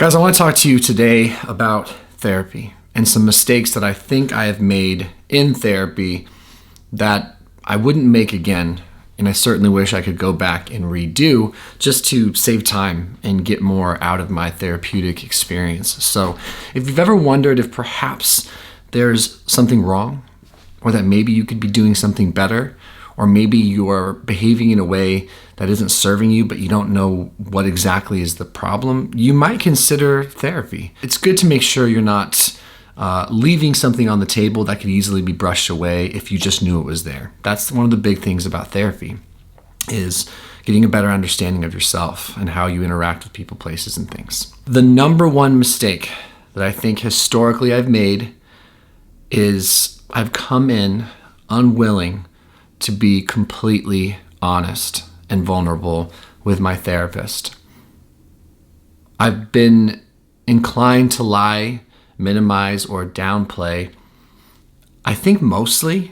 Guys, I want to talk to you today about therapy and some mistakes that I think I have made in therapy that I wouldn't make again. And I certainly wish I could go back and redo just to save time and get more out of my therapeutic experience. So if you've ever wondered if perhaps there's something wrong, or that maybe you could be doing something better, or maybe you are behaving in a way that isn't serving you, but you don't know what exactly is the problem, you might consider therapy. It's good to make sure you're not leaving something on the table that could easily be brushed away if you just knew it was there. That's one of the big things about therapy, is getting a better understanding of yourself and how you interact with people, places, and things. The number one mistake that I think historically I've made is I've come in unwilling to be completely honest and vulnerable with my therapist. I've been inclined to lie, minimize, or downplay, I think mostly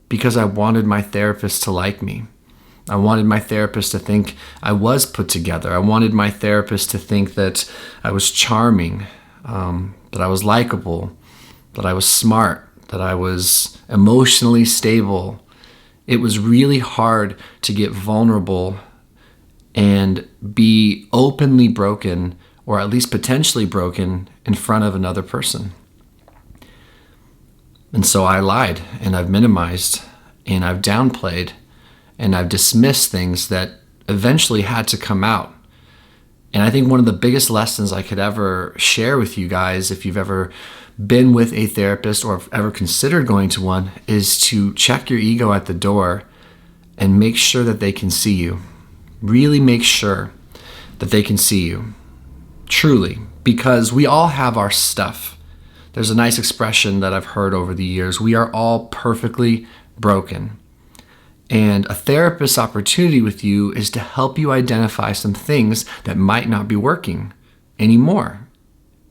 because I wanted my therapist to like me. I wanted my therapist to think I was put together. I wanted my therapist to think that I was charming, that I was likable, that I was smart, that I was emotionally stable. It was really hard to get vulnerable and be openly broken, or at least potentially broken, in front of another person. And so I lied, and I've minimized, and I've downplayed, and I've dismissed things that eventually had to come out. And I think one of the biggest lessons I could ever share with you guys, if you've ever been with a therapist or ever considered going to one, is to check your ego at the door and make sure that they can see you. Really make sure that they can see you. Truly. Because we all have our stuff. There's a nice expression that I've heard over the years. We are all perfectly broken. And a therapist's opportunity with you is to help you identify some things that might not be working anymore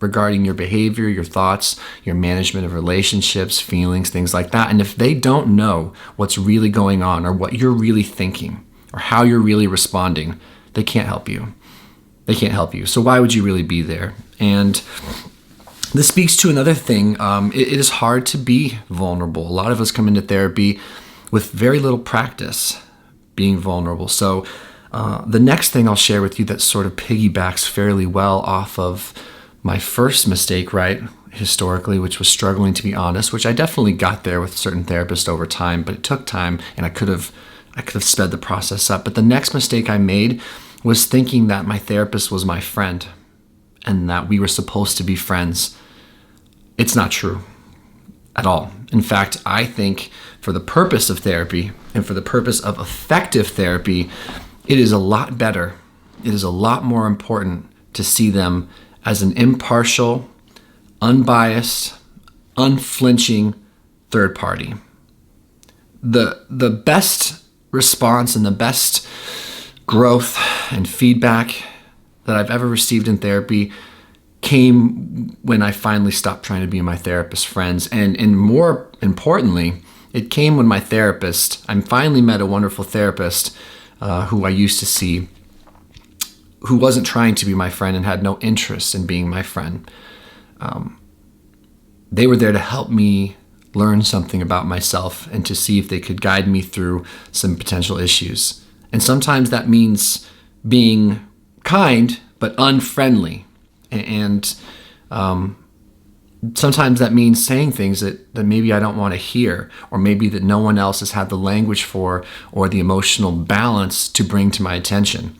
regarding your behavior, your thoughts, your management of relationships, feelings, things like that. And if they don't know what's really going on or what you're really thinking or how you're really responding, they can't help you. They can't help you. So why would you really be there? And this speaks to another thing. It is hard to be vulnerable. A lot of us come into therapy with very little practice being vulnerable. So the next thing I'll share with you that sort of piggybacks fairly well off of my first mistake, right, historically, which was struggling to be honest, which I definitely got there with certain therapists over time, but it took time, and I could have sped the process up. But the next mistake I made was thinking that my therapist was my friend and that we were supposed to be friends. It's not true at all. In fact, I think for the purpose of therapy and for the purpose of effective therapy, it is a lot better. It is a lot more important to see them as an impartial, unbiased, unflinching third party. The best response and the best growth and feedback that I've ever received in therapy came when I finally stopped trying to be my therapist's friends. And more importantly, it came when I finally met a wonderful therapist who I used to see, who wasn't trying to be my friend and had no interest in being my friend. They were there to help me learn something about myself and to see if they could guide me through some potential issues. And sometimes that means being kind but unfriendly. And sometimes that means saying things that maybe I don't want to hear, or maybe that no one else has had the language for or the emotional balance to bring to my attention.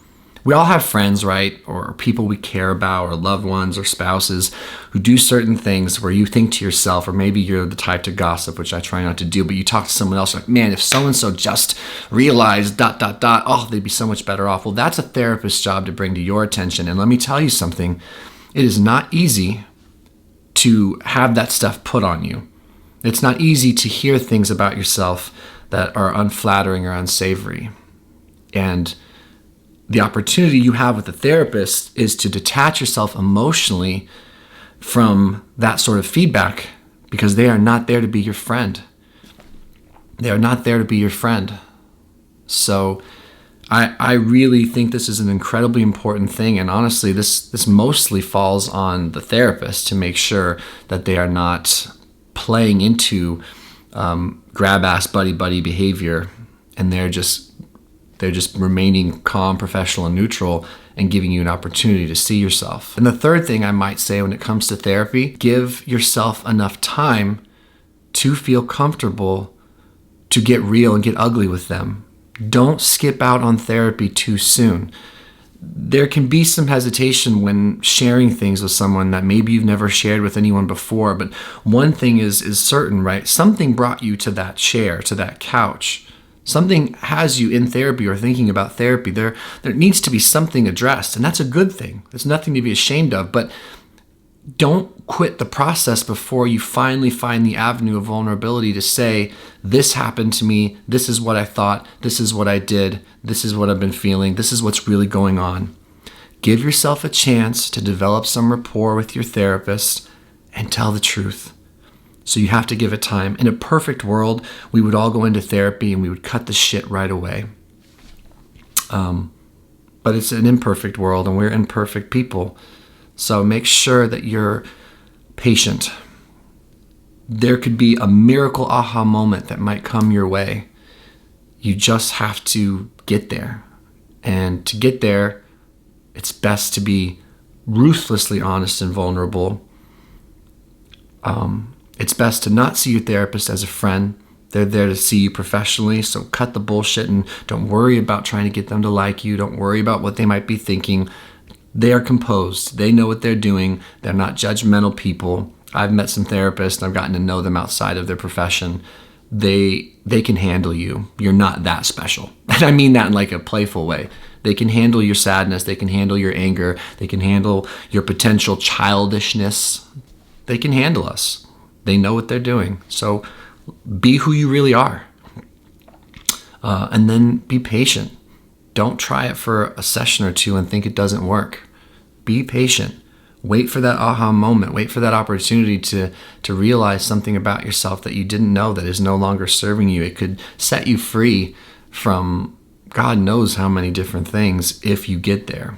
We all have friends, right? Or people we care about, or loved ones or spouses who do certain things where you think to yourself, or maybe you're the type to gossip, which I try not to do, but you talk to someone else like, man, if so-and-so just realized ... oh, they'd be so much better off. Well, that's a therapist's job to bring to your attention. And let me tell you something, it is not easy to have that stuff put on you. It's not easy to hear things about yourself that are unflattering or unsavory. And the opportunity you have with a therapist is to detach yourself emotionally from that sort of feedback, because they are not there to be your friend. They are not there to be your friend. So I really think this is an incredibly important thing. And honestly, this mostly falls on the therapist to make sure that they are not playing into grab ass buddy buddy behavior, and they're just remaining calm, professional, and neutral, and giving you an opportunity to see yourself. And the third thing I might say when it comes to therapy, give yourself enough time to feel comfortable to get real and get ugly with them. Don't skip out on therapy too soon. There can be some hesitation when sharing things with someone that maybe you've never shared with anyone before, but one thing is certain, right? Something brought you to that chair, to that couch. Something has you in therapy or thinking about therapy. There needs to be something addressed, and that's a good thing. There's nothing to be ashamed of, but don't quit the process before you finally find the avenue of vulnerability to say, this happened to me, this is what I thought, this is what I did, this is what I've been feeling, this is what's really going on. Give yourself a chance to develop some rapport with your therapist and tell the truth. So you have to give it time. In a perfect world, we would all go into therapy and we would cut the shit right away. But it's an imperfect world, and we're imperfect people. So make sure that you're patient. There could be a miracle aha moment that might come your way. You just have to get there. And to get there, it's best to be ruthlessly honest and vulnerable. It's best to not see your therapist as a friend. They're there to see you professionally, so cut the bullshit and don't worry about trying to get them to like you. Don't worry about what they might be thinking. They are composed. They know what they're doing. They're not judgmental people. I've met some therapists and I've gotten to know them outside of their profession. They can handle you. You're not that special. And I mean that in like a playful way. They can handle your sadness. They can handle your anger. They can handle your potential childishness. They can handle us. They know what they're doing. So be who you really are. And then be patient. Don't try it for a session or two and think it doesn't work. Be patient. Wait for that aha moment. Wait for that opportunity to realize something about yourself that you didn't know that is no longer serving you. It could set you free from God knows how many different things if you get there.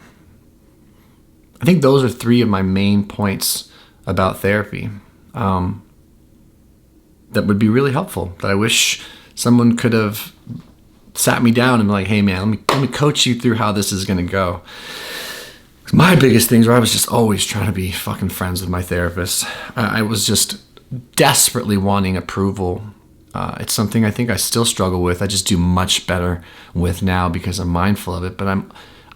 I think those are three of my main points about therapy that would be really helpful, that I wish someone could have sat me down and be like, hey man, let me coach you through how this is going to go. My biggest things were I was just always trying to be fucking friends with my therapist. I was just desperately wanting approval. It's something I think I still struggle with. I just do much better with now because I'm mindful of it. But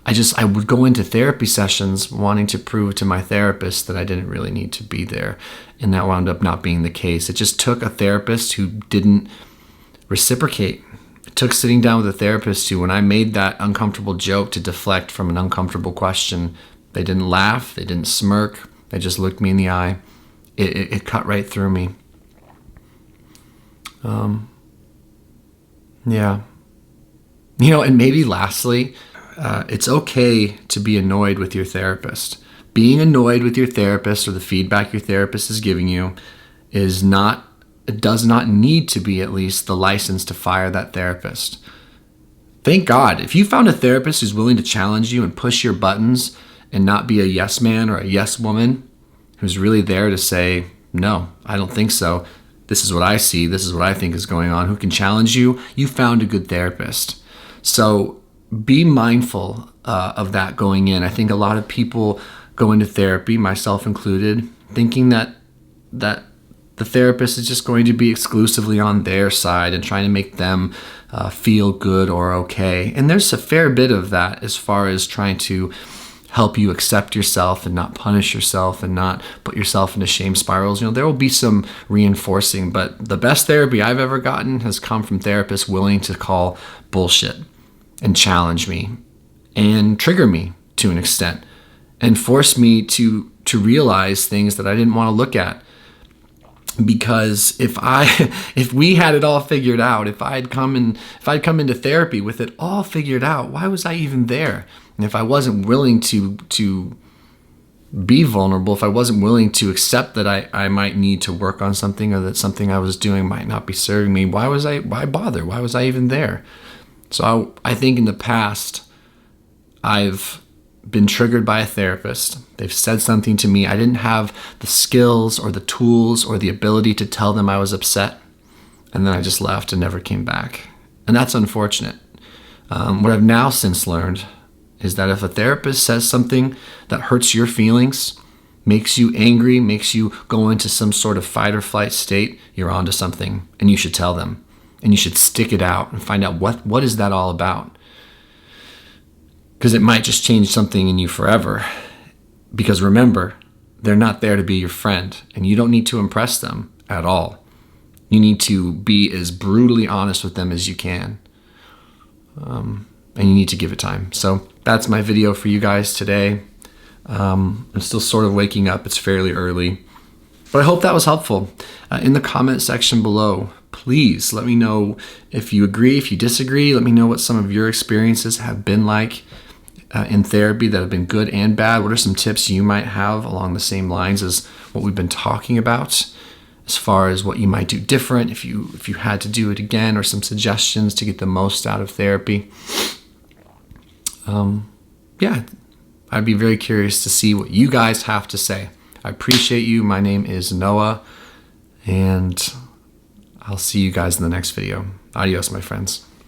I would go into therapy sessions wanting to prove to my therapist that I didn't really need to be there. And that wound up not being the case. It just took a therapist who didn't reciprocate. It took sitting down with a therapist who, when I made that uncomfortable joke to deflect from an uncomfortable question, they didn't laugh, they didn't smirk, they just looked me in the eye. It cut right through me. Yeah. And maybe lastly, it's okay to be annoyed with your therapist. Being annoyed with your therapist or the feedback your therapist is giving you does not need to be at least the license to fire that therapist. Thank God. If you found a therapist who's willing to challenge you and push your buttons and not be a yes man or a yes woman, who's really there to say, no, I don't think so. This is what I see. This is what I think is going on. Who can challenge you? You found a good therapist. So be mindful of that going in. I think a lot of people go into therapy, myself included, thinking that the therapist is just going to be exclusively on their side and trying to make them feel good or okay. And there's a fair bit of that as far as trying to help you accept yourself and not punish yourself and not put yourself into shame spirals. There will be some reinforcing, but the best therapy I've ever gotten has come from therapists willing to call bullshit and challenge me and trigger me to an extent and force me to realize things that I didn't want to look at. Because if we had it all figured out, if I'd come into therapy with it all figured out, why was I even there? And if I wasn't willing to be vulnerable, if I wasn't willing to accept that I might need to work on something or that something I was doing might not be serving me, why bother? Why was I even there? So I think in the past, I've been triggered by a therapist. They've said something to me. I didn't have the skills or the tools or the ability to tell them I was upset. And then I just left and never came back. And that's unfortunate. What I've now since learned is that if a therapist says something that hurts your feelings, makes you angry, makes you go into some sort of fight or flight state, you're onto something, and you should tell them. And you should stick it out and find out what is that all about. Because it might just change something in you forever. Because remember, they're not there to be your friend, and you don't need to impress them at all. You need to be as brutally honest with them as you can. And you need to give it time. So that's my video for you guys today. I'm still sort of waking up. It's fairly early. But I hope that was helpful. In the comment section below, please let me know if you agree, if you disagree. Let me know what some of your experiences have been like in therapy that have been good and bad. What are some tips you might have along the same lines as what we've been talking about, as far as what you might do different if you had to do it again, or some suggestions to get the most out of therapy. Yeah, I'd be very curious to see what you guys have to say. I appreciate you. My name is Noah, and I'll see you guys in the next video. Adios, my friends.